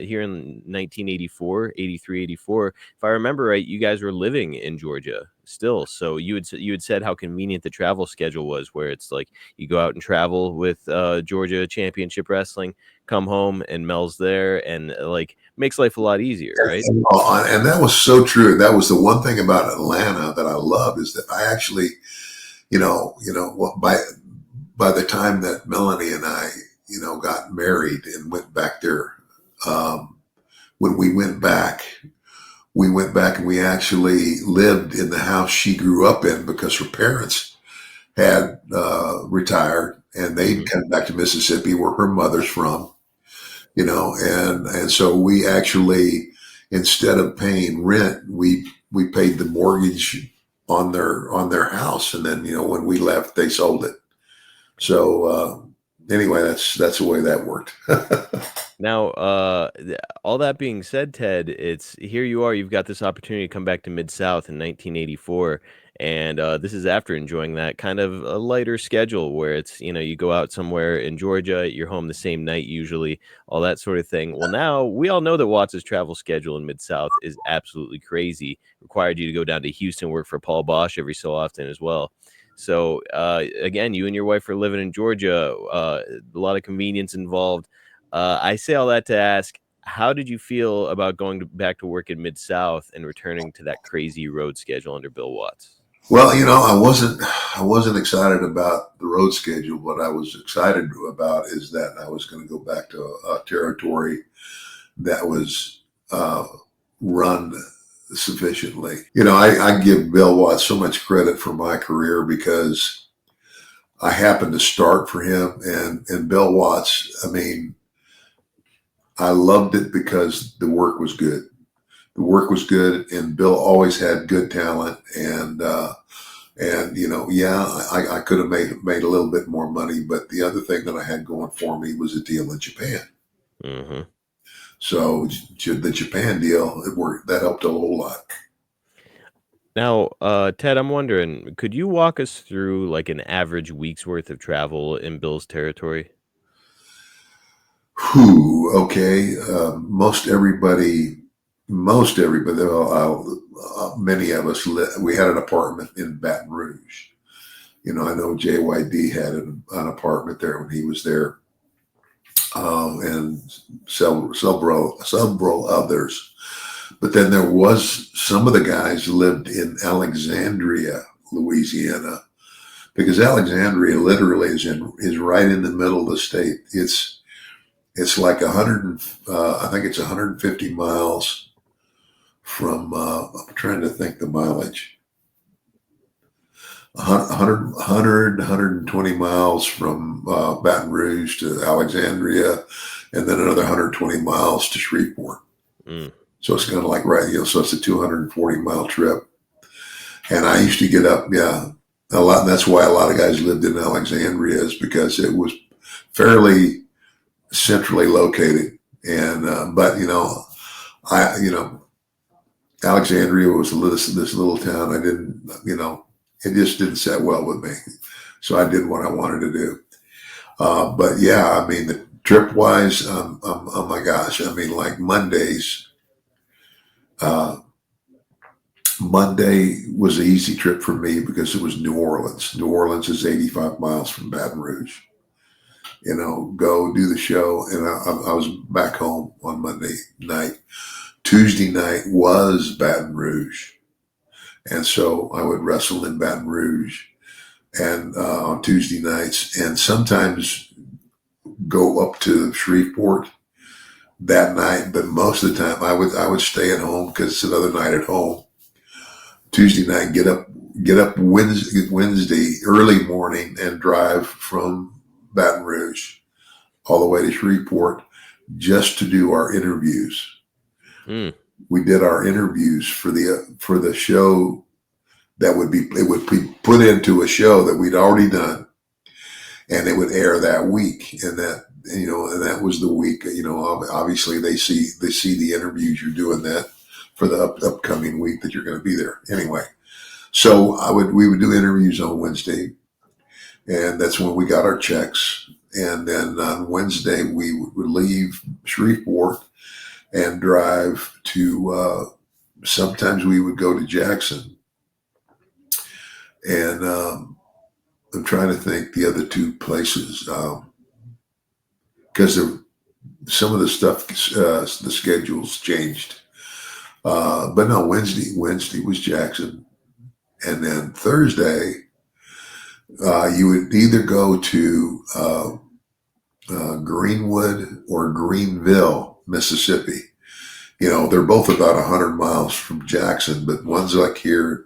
here in 1984, 83, 84. If I remember right, you guys were living in Georgia still. So you had said how convenient the travel schedule was, where it's like you go out and travel with Georgia Championship Wrestling, come home, and Mel's there, and like makes life a lot easier, right? And that was so true. That was the one thing about Atlanta that I love is that I actually, by the time that Melanie and I, got married and went back there, um, when we went back and we actually lived in the house she grew up in because her parents had retired and they'd Hmm. come back to Mississippi where her mother's from, and so we actually, instead of paying rent, we paid the mortgage on their house, and then when we left, they sold it. So anyway, that's the way that worked. Now, all that being said, Ted, it's here you are. You've got this opportunity to come back to Mid South in 1984, and this is after enjoying that kind of a lighter schedule where it's you go out somewhere in Georgia, you're home the same night usually, all that sort of thing. Well, now we all know that Watts's travel schedule in Mid South is absolutely crazy. Required you to go down to Houston, work for Paul Bosch every so often as well. So again, you and your wife are living in Georgia. A lot of convenience involved. I say all that to ask, how did you feel about going back to work in Mid South and returning to that crazy road schedule under Bill Watts? Well, I wasn't excited about the road schedule. What I was excited about is that I was going to go back to a territory that was run sufficiently. I give Bill Watts so much credit for my career because I happened to start for him, and Bill Watts. I mean, I loved it because the work was good. The work was good, and Bill always had good talent. And yeah, I could have made a little bit more money, but the other thing that I had going for me was a deal in Japan. Hmm. So the Japan deal, it worked. That helped a whole lot. Now, Ted, I'm wondering, could you walk us through like an average week's worth of travel in Bill's territory? Whew, okay. Most everybody, many of us, we had an apartment in Baton Rouge. I know JYD had an apartment there when he was there, and several others. But then there was some of the guys lived in Alexandria, Louisiana, because Alexandria literally is right in the middle of the state. It's like 100, I think it's 150 miles from. I'm trying to think the mileage. 120 miles from Baton Rouge to Alexandria, and then another 120 miles to Shreveport. Mm. So it's kind of like right, so it's a 240-mile trip. And I used to get up, yeah, a lot. And that's why a lot of guys lived in Alexandria, is because it was fairly centrally located. And but I Alexandria was this little town. I didn't, it just didn't set well with me. So I did what I wanted to do. But yeah, I mean, the trip wise, oh my gosh, I mean, like uh, Monday was an easy trip for me because it was New Orleans. New Orleans is 85 miles from Baton Rouge. Go do the show, and I was back home on Monday night. Tuesday night was Baton Rouge, and so I would wrestle in Baton Rouge and on Tuesday nights, and sometimes go up to Shreveport that night. But most of the time, I would stay at home because it's another night at home. Tuesday night, get up Wednesday early morning and drive from Baton Rouge all the way to Shreveport just to do our interviews. Mm. We did our interviews for the show it would be put into a show that we'd already done, and it would air that week. And that was the week. Obviously they see the interviews you're doing that for the upcoming week that you're going to be there anyway. So we would do interviews on Wednesday, and that's when we got our checks. And then on Wednesday we would leave Shreveport and drive to. Sometimes we would go to Jackson, and I'm trying to think the other two places because some of the stuff, the schedules changed. But no, Wednesday was Jackson, and then Thursday you would either go to Greenwood or Greenville, Mississippi. They're both about 100 miles from Jackson, but one's like here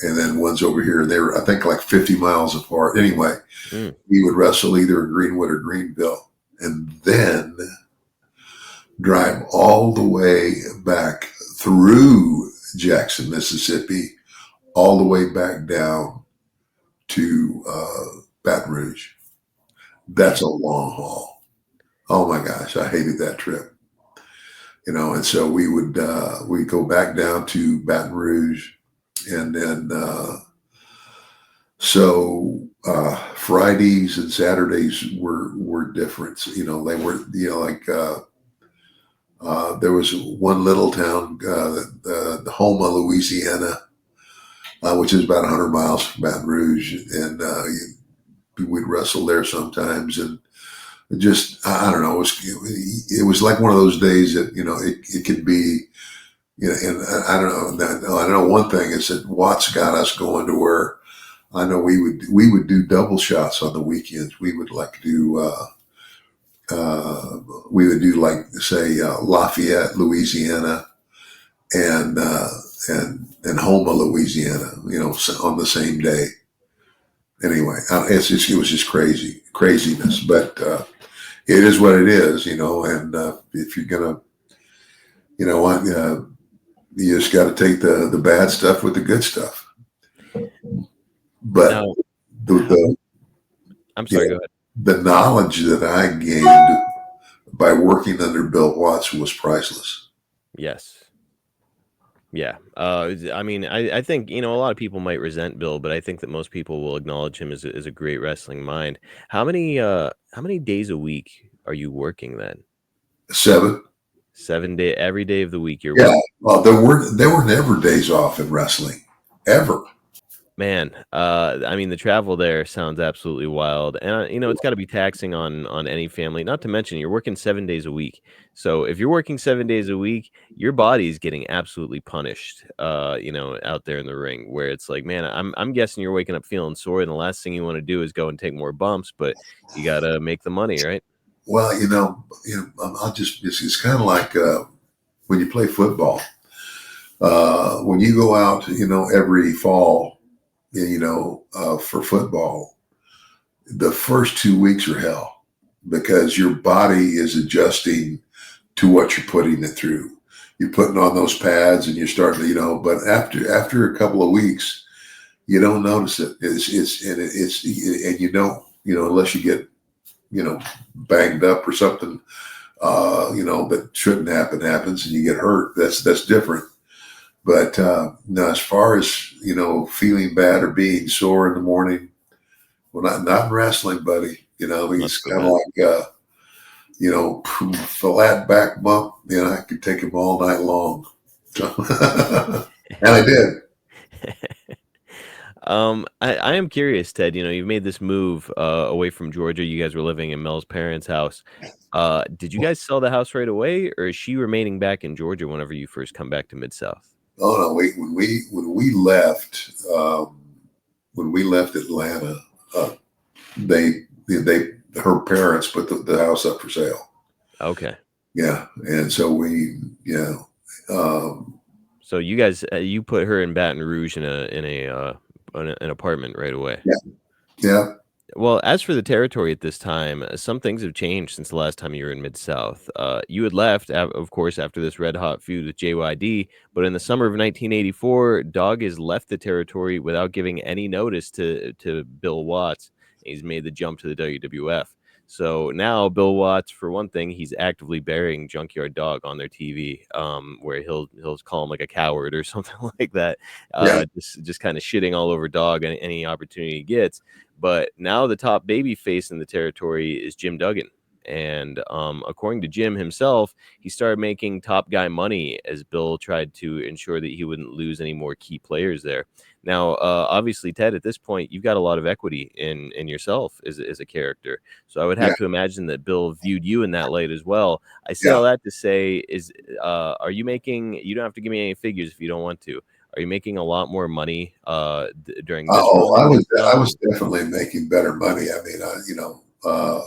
and then one's over here. They're, I think, like 50 miles apart. Anyway, Mm. we would wrestle either in Greenwood or Greenville and then drive all the way back through Jackson, Mississippi, all the way back down to Baton Rouge. That's a long haul. Oh my gosh, I hated that trip. And so we'd go back down to Baton Rouge, and then Fridays and Saturdays were different. They were like there was one little town, Houma, Louisiana, which is about 100 miles from Baton Rouge, and we'd wrestle there sometimes, and just I don't know, it was like one of those days that it could be. And I don't know. I know one thing is that Watts got us going to where I know we would do double shots on the weekends. We would like do we would do like say Lafayette, Louisiana, and and Houma, Louisiana. On the same day. Anyway, it was just craziness, but it is what it is. And if you're gonna, you just got to take the bad stuff with the good stuff. But Now, how, the I'm sorry. yeah, Go ahead. the knowledge that I gained by working under Bill Watts was priceless. Yes. Yeah. I mean, I think, a lot of people might resent Bill, but I think that most people will acknowledge him as a great wrestling mind. How many days a week are you working then? 7. 7 day, every day of the week you're Yeah. working. Well, there were never days off in wrestling, ever. Man, I mean, the travel there sounds absolutely wild, and it's got to be taxing on any family. Not to mention, you're working 7 days a week. So if you're working 7 days a week, your body's getting absolutely punished. Out there in the ring, where it's like, man, I'm guessing you're waking up feeling sore, and the last thing you want to do is go and take more bumps, but you gotta make the money, right? Well, I'll just it's kind of like when you play football. When you go out, every fall, for football, the first 2 weeks are hell because your body is adjusting to what you're putting it through. You're putting on those pads and you're starting to, but after a couple of weeks, you don't notice it. And you don't, unless you get, banged up or something, that shouldn't happen happens and you get hurt. That's different. But now, as far as feeling bad or being sore in the morning, well, not in wrestling, buddy. Not It's so kind of bad. like flat back bump. I could take him all night long. So, and I did. I am curious, Ted. You've made this move away from Georgia. You guys were living in Mel's parents' house. Did you guys sell the house right away, or is she remaining back in Georgia whenever you first come back to Mid South? Oh no, wait. When we left Atlanta, they her parents put the house up for sale. Okay, Yeah, and so um, so you guys you put her in Baton Rouge in an apartment right away. yeah, yeah, Well, as for the territory at this time, some things have changed since the last time you were in Mid South. You had left, of course, after this red hot feud with JYD, but in the summer of 1984, Dog has left the territory without giving any notice to Bill Watts. He's made the jump to the WWF. So now Bill Watts, for one thing, he's actively burying Junkyard Dog on their TV, where he'll call him like a coward or something like that. yeah, Just kind of shitting all over Dog any opportunity he gets. But now the top baby face in the territory is Jim Duggan. and according to Jim himself, he started making top guy money as Bill tried to ensure that he wouldn't lose any more key players there. Now, obviously, Ted, at this point, you've got a lot of equity in yourself as a character, so I would Yeah. have to imagine that Bill viewed you in that light as well. I say Yeah. all that to say, are you making? You don't have to give me any figures if you don't want to. Are you making a lot more money during this Oh, run in Mid I South? was definitely making better money. I mean,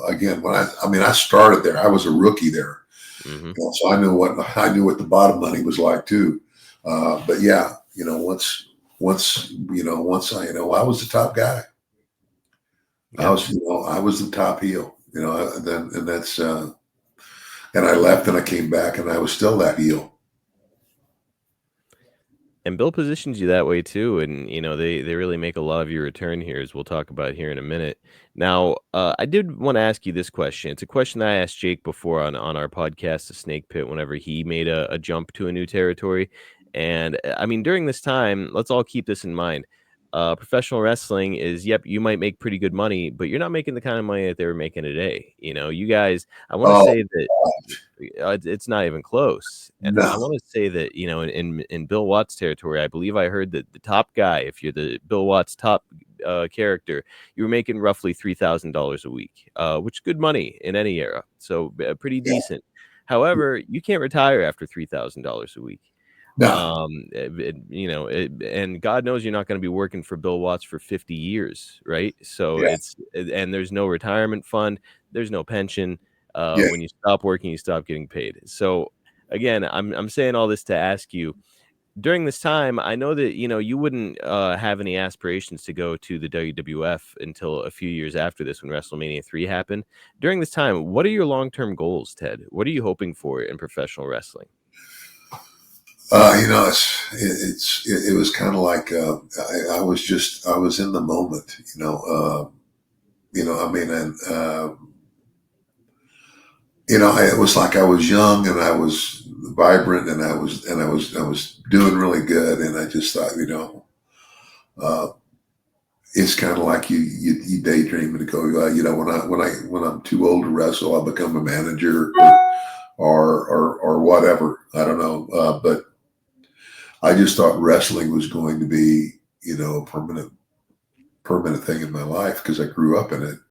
again, I started there, I was a rookie there, Hmm. so I knew what the bottom money was like too. But yeah, once I was the top guy. Yeah. I was the top heel. Then and that's and I left and I came back and I was still that heel. And Bill positions you that way too, and they really make a lot of your return here, as we'll talk about here in a minute. Now, I did want to ask you this question. It's a question that I asked Jake before on our podcast, The Snake Pit, whenever he made a jump to a new territory. And I mean, during this time, let's all keep this in mind. Professional wrestling is, yep, you might make pretty good money, but you're not making the kind of money that they were making today. You guys, I want to Oh say that it's not even close. And I no, want to say that, in Bill Watts territory, I believe I heard that the top guy, if you're the Bill Watts top character, you were making roughly $3,000 a week, which is good money in any era. So pretty yeah, decent. However, you can't retire after $3,000 a week. no, And God knows you're not going to be working for Bill Watts for 50 years, right? So yeah, and there's no retirement fund, there's no pension. yeah. When you stop working, you stop getting paid. So again, I'm saying all this to ask you, during this time, I know that you wouldn't have any aspirations to go to the WWF until a few years after this, when WrestleMania 3 happened. During this time, what are your long-term goals, Ted? What are you hoping for in professional wrestling? It was kind of like I was in the moment. I mean, and it was like I was young and I was vibrant and I was doing really good, and I just thought, uh, it's kind of like you daydream and go, when I'm too old to wrestle, I'll become a manager or whatever. I don't know, but I just thought wrestling was going to be a permanent thing in my life because I grew up in it.